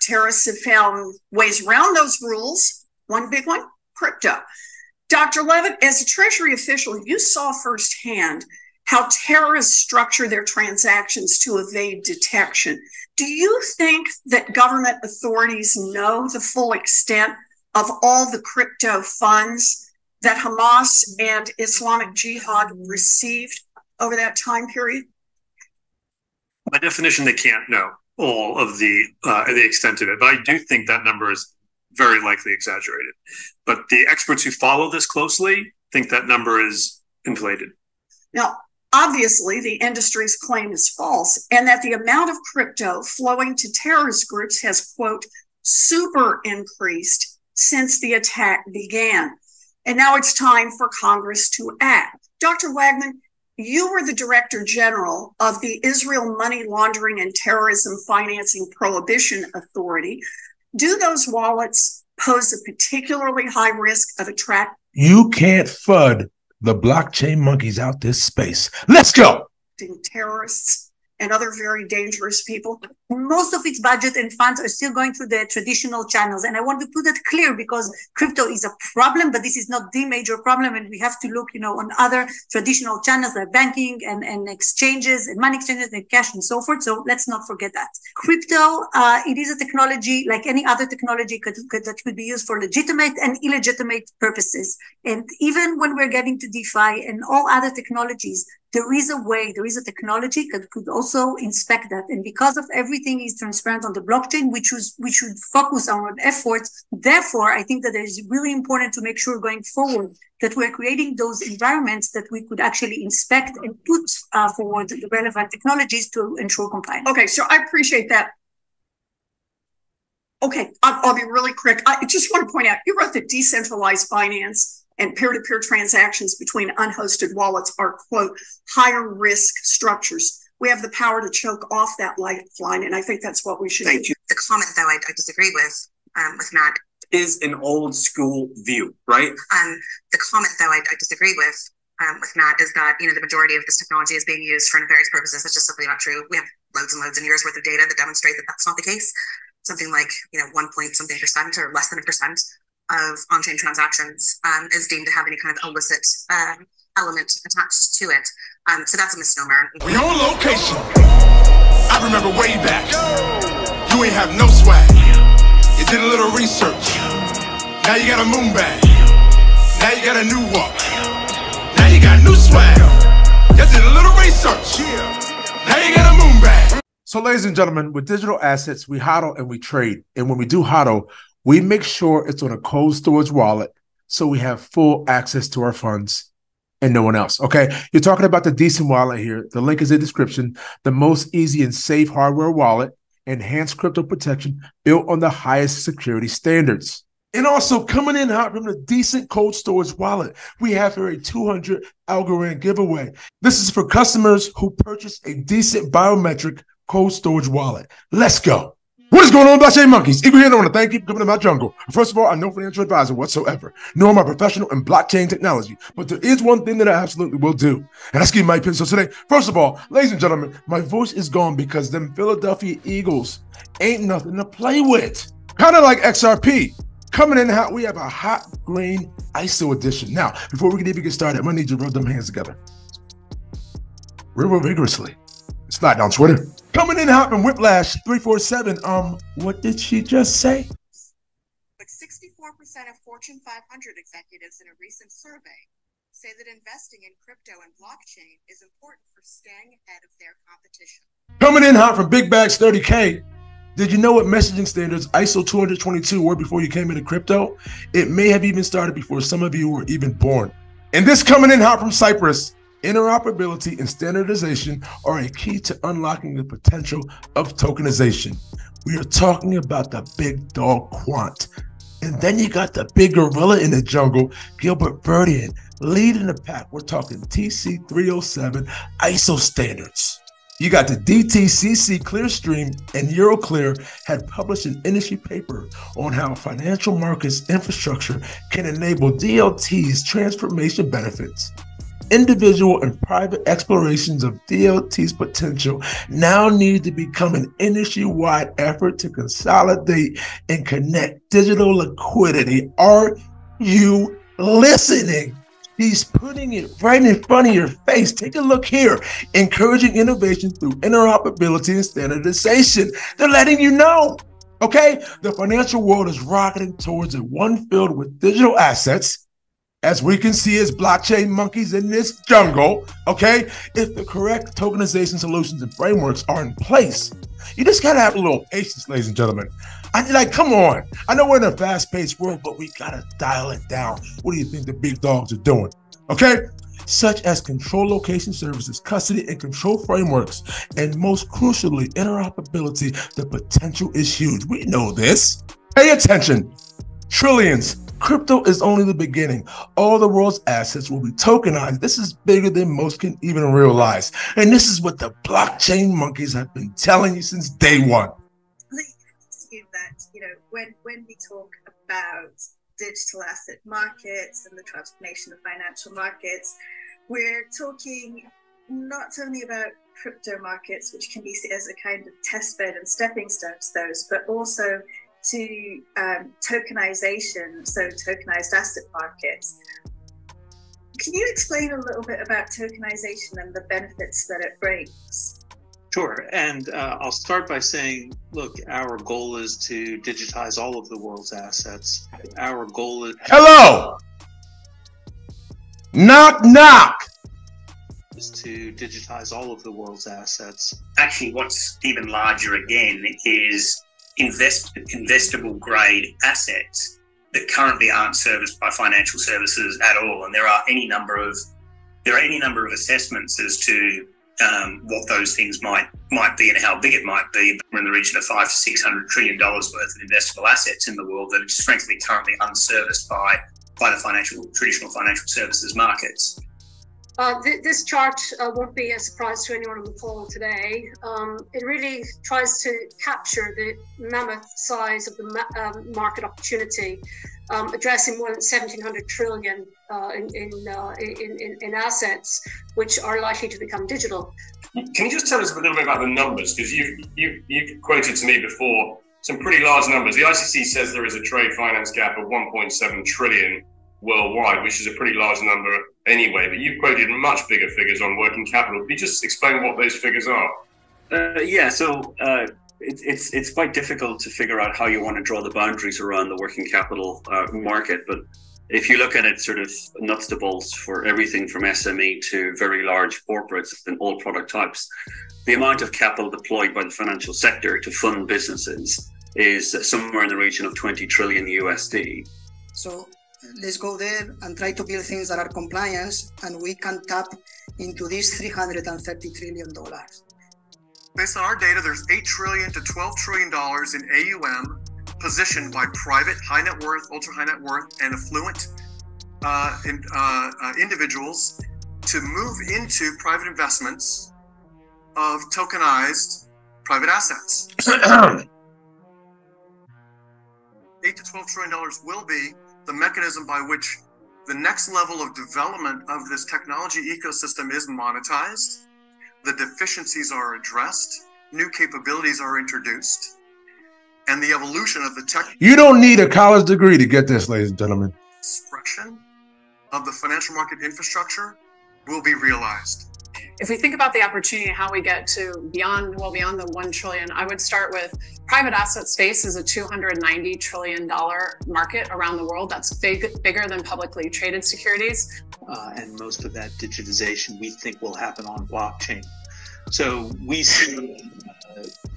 terrorists have found ways around those rules. One big one, crypto. Dr. Levitt, as a Treasury official, you saw firsthand how terrorists structure their transactions to evade detection. Do you think that government authorities know the full extent of all the crypto funds that Hamas and Islamic Jihad received over that time period? By definition, they can't know all of the extent of it, but I do think that number is very likely exaggerated. But the experts who follow this closely think that number is inflated. Now, obviously, the industry's claim is false, and that the amount of crypto flowing to terrorist groups has, quote, super increased since the attack began. And now it's time for Congress to act. Dr. Wagman, you were the Director General of the Israel Money Laundering and Terrorism Financing Prohibition Authority. Do those wallets pose a particularly high risk of attracting? You can't FUD the blockchain monkeys out this space. Let's go. Terrorists and other very dangerous people. Most of its budget and funds are still going through the traditional channels. And I want to put that clear because crypto is a problem, but this is not the major problem. And we have to look, on other traditional channels like banking and exchanges and money exchanges and cash and so forth. So let's not forget that. Crypto, it is a technology like any other technology that could be used for legitimate and illegitimate purposes. And even when we're getting to DeFi and all other technologies, there is a way, there is a technology that could also inspect that. And because of everything is transparent on the blockchain, we should focus our efforts. Therefore, I think that it is really important to make sure going forward that we're creating those environments that we could actually inspect and put forward the relevant technologies to ensure compliance. Okay, so I appreciate that. Okay, I'll be really quick. I just want to point out, you wrote that decentralized finance and peer-to-peer transactions between unhosted wallets are, quote, higher risk structures. We have the power to choke off that lifeline, and I think that's what we should do. Thank you. The comment, though, I disagree with Matt. Is an old school view, right? The comment, though, I disagree with Matt, is that, the majority of this technology is being used for nefarious purposes. That's just simply not true. We have loads and loads of years worth of data that demonstrate that that's not the case. Something like, 1% or less than 1% of on-chain transactions is deemed to have any kind of illicit element attached to it. So that's a misnomer. We on location. I remember way back. You ain't have no swag. You did a little research. Now you got a moon bag. Now you got a new walk. Now you got new swag. You did a little research. Now you got a moon bag. So, ladies and gentlemen, with digital assets, we hodl and we trade. And when we do hodl, we make sure it's on a cold storage wallet so we have full access to our funds and no one else, okay? You're talking about the DCENT wallet here. The link is in the description. The most easy and safe hardware wallet, enhanced crypto protection, built on the highest security standards. And also coming in hot from the DCENT cold storage wallet, we have here a 200 Algorand giveaway. This is for customers who purchase a DCENT biometric cold storage wallet. Let's go. What is going on, blockchain Monkeyz? Eagle here, and I want to thank you for coming to my jungle. First of all, I'm no financial advisor whatsoever, nor am I professional in blockchain technology, but there is one thing that I absolutely will do, and that's give you my opinion. So today, first of all, ladies and gentlemen, my voice is gone because them Philadelphia Eagles ain't nothing to play with. Kind of like XRP. Coming in hot, we have a hot grain ISO edition. Now, before we can even get started, I'm going to need you to rub them hands together. Real vigorously. Slide down Twitter. Coming in hot from Whiplash 347. What did she just say? But 64% of Fortune 500 executives in a recent survey say that investing in crypto and blockchain is important for staying ahead of their competition. Coming in hot from Big Bags 30K. Did you know what messaging standards ISO 222 were before you came into crypto? It may have even started before some of you were even born. And this coming in hot from Cyprus. Interoperability and standardization are a key to unlocking the potential of tokenization. We are talking about the big dog Quant. And then you got the big gorilla in the jungle, Gilbert Verdian, leading the pack. We're talking TC307 ISO standards. You got the DTCC Clearstream and Euroclear had published an industry paper on how financial markets infrastructure can enable DLT's transformation benefits. individual and private explorations of DLT's potential now need to become an industry-wide effort to consolidate and connect digital liquidity. Are you listening? He's putting it right in front of your face. Take a look here. Encouraging innovation through interoperability and standardization. They're letting you know, okay? The financial world is rocketing towards a one filled with digital assets, as we can see as blockchain monkeys in this jungle, okay? If the correct tokenization solutions and frameworks are in place, you just gotta have a little patience, ladies and gentlemen. Come on. I know we're in a fast-paced world, but we gotta dial it down. What do you think the big dogs are doing? Okay? Such as control location services, custody and control frameworks, and most crucially, interoperability. The potential is huge. We know this. Pay attention. Trillions. Crypto is only the beginning. All the world's assets will be tokenized. This is bigger than most can even realize. And this is what the blockchain monkeys have been telling you since day one. That, when we talk about digital asset markets and the transformation of financial markets, we're talking not only about crypto markets, which can be seen as a kind of testbed and stepping stones to those, but also to tokenization, so tokenized asset markets. Can you explain a little bit about tokenization and the benefits that it brings? Sure, and I'll start by saying, look, our goal is to digitize all of the world's assets. Our goal is— Hello! Knock, knock! Is to digitize all of the world's assets. Actually, what's even larger again is investable grade assets that currently aren't serviced by financial services at all. And there are any number of assessments as to what those things might be and how big it might be. We're in the region of $500 to $600 trillion worth of investable assets in the world that are just frankly currently unserviced by the traditional financial services markets. This chart won't be a surprise to anyone on the call today. It really tries to capture the mammoth size of the market opportunity, addressing more than 1,700 trillion in assets, which are likely to become digital. Can you just tell us a little bit about the numbers? Because you've quoted to me before some pretty large numbers. The ICC says there is a trade finance gap of 1.7 trillion worldwide, which is a pretty large number anyway, but you've quoted much bigger figures on working capital. Can you just explain what those figures are? It's quite difficult to figure out how you want to draw the boundaries around the working capital market, but if you look at it sort of nuts to bolts for everything from SME to very large corporates and all product types, the amount of capital deployed by the financial sector to fund businesses is somewhere in the region of 20 trillion USD. So let's go there and try to build things that are compliant, and we can tap into this $330 trillion. Based on our data, there's $8 trillion to $12 trillion in AUM positioned by private, high net worth, ultra high net worth, and affluent individuals to move into private investments of tokenized private assets. $8 to $12 trillion will be the mechanism by which the next level of development of this technology ecosystem is monetized, the deficiencies are addressed, new capabilities are introduced, and the evolution of the tech— You don't need a college degree to get this, ladies and gentlemen. Expression of the financial market infrastructure will be realized. If we think about the opportunity, how we get to beyond the 1 trillion, I would start with private asset space is a $290 trillion market around the world. That's bigger than publicly traded securities. And most of that digitization we think will happen on blockchain. So we see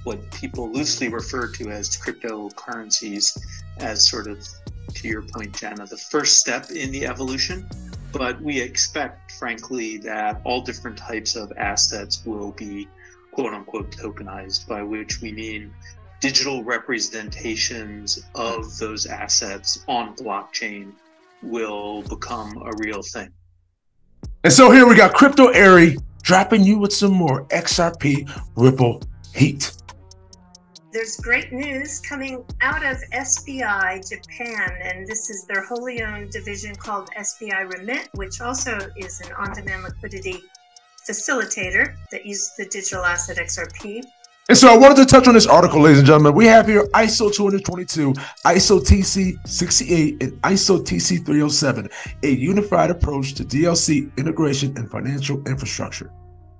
what people loosely refer to as cryptocurrencies as sort of, to your point, Jana, the first step in the evolution. But we expect, frankly, that all different types of assets will be quote unquote tokenized, by which we mean digital representations of those assets on blockchain will become a real thing. And so here we got Crypto Airy dropping you with some more XRP Ripple heat. there's great news coming out of SBI Japan, and this is their wholly owned division called SBI Remit, which also is an on-demand liquidity facilitator that uses the digital asset XRP. And so I wanted to touch on this article, ladies and gentlemen. We have here ISO 222, ISO TC307, and ISO TC307, a unified approach to DLC integration and financial infrastructure.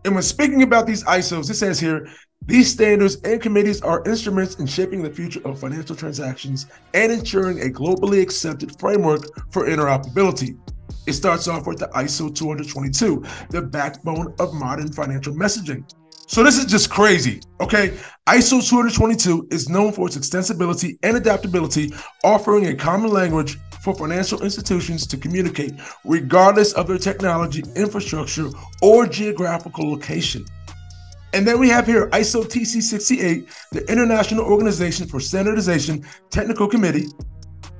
And when speaking about these ISOs, it says here, these standards and committees are instruments in shaping the future of financial transactions and ensuring a globally accepted framework for interoperability. It starts off with the ISO 222, the backbone of modern financial messaging. So this is just crazy, okay? ISO 222 is known for its extensibility and adaptability, offering a common language for financial institutions to communicate regardless of their technology, infrastructure, or geographical location. And then we have here ISO TC307, the International Organization for Standardization Technical Committee.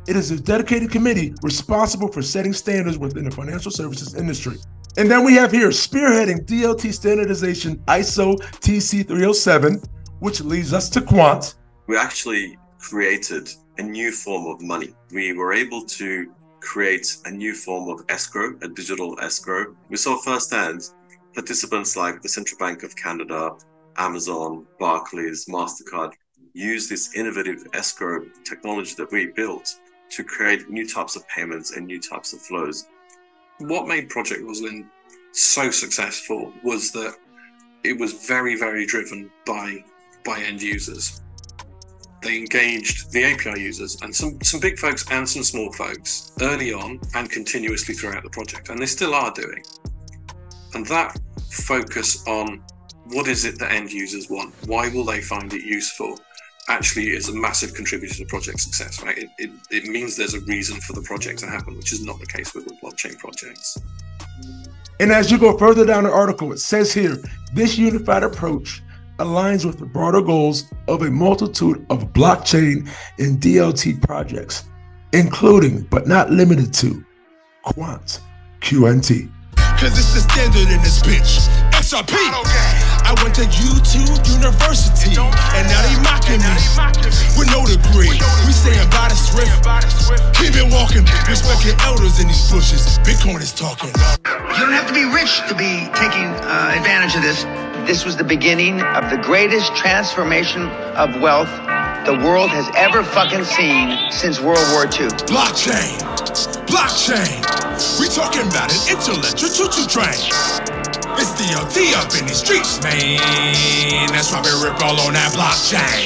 It is a dedicated committee responsible for setting standards within the financial services industry. And then we have here spearheading DLT standardization ISO TC307, which leads us to Quant. We actually created a new form of money. We were able to create a new form of escrow, a digital escrow. We saw firsthand participants like the Central Bank of Canada, Amazon, Barclays, MasterCard use this innovative escrow technology that we built to create new types of payments and new types of flows. What made Project Roslyn so successful was that it was very, very driven by end users. They engaged the API users and some big folks and some small folks early on and continuously throughout the project, and they still are doing. And that focus on what is it that end users want, why will they find it useful, actually is a massive contributor to project success, right? It means there's a reason for the project to happen, which is not the case with blockchain projects. And as you go further down the article, it says here, this unified approach aligns with the broader goals of a multitude of blockchain and DLT projects, including, but not limited to, Quant, QNT. Cause it's the standard in this bitch. XRP. I went to YouTube University, and now they mocking me with no degree. We saying by the swift, keep it walking. Respect your elders in these bushes. Bitcoin is talking. You don't have to be rich to be taking advantage of this. This was the beginning of the greatest transformation of wealth the world has ever fucking seen since World War II. Blockchain. Blockchain. We talking about an intellectual choo-choo train. It's DLT up in these streets, man. That's why we rip all on that blockchain.